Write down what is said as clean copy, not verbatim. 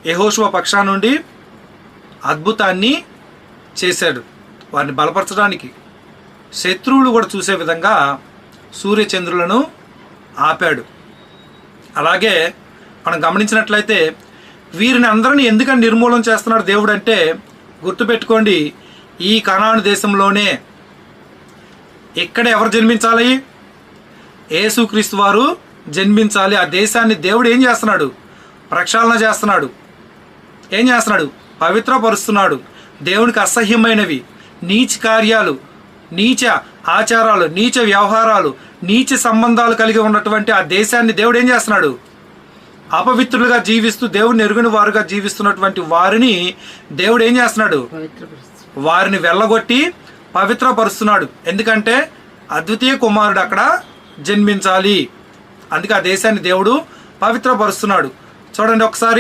యెహోషువ పక్షా నుండి అద్భుతాన్ని చేశాడు. వారిని బలపరచడానికి శత్రువులు కూడా చూసే విధంగా సూర్యచంద్రులను ఆపాడు. అలాగే మనం గమనించినట్లయితే వీరిని అందరినీ ఎందుకని నిర్మూలన చేస్తున్నాడు దేవుడు అంటే, గుర్తుపెట్టుకోండి, ఈ కనాను దేశంలోనే ఇక్కడ ఎవరు జన్మించాలి? యేసుక్రీస్తు వారు జన్మించాలి. ఆ దేశాన్ని దేవుడు ఏం చేస్తున్నాడు? ప్రక్షాళన చేస్తున్నాడు. ఏం చేస్తున్నాడు? పవిత్రపరుస్తున్నాడు. దేవునికి అసహ్యమైనవి నీచ కార్యాలు, నీచ ఆచారాలు, నీచ వ్యవహారాలు, నీచ సంబంధాలు కలిగి ఉన్నటువంటి ఆ దేశాన్ని దేవుడు ఏం చేస్తున్నాడు? అపవిత్రులుగా జీవిస్తూ దేవుడిని ఎరుగని వారుగా జీవిస్తున్నటువంటి వారిని దేవుడు ఏం చేస్తున్నాడు? వారిని వెళ్ళగొట్టి పవిత్రపరుస్తున్నాడు. ఎందుకంటే అద్వితీయ కుమారుడు అక్కడ జన్మించాలి. అందుకే ఆ దేశాన్ని దేవుడు పవిత్రపరుస్తున్నాడు. చూడండి ఒకసారి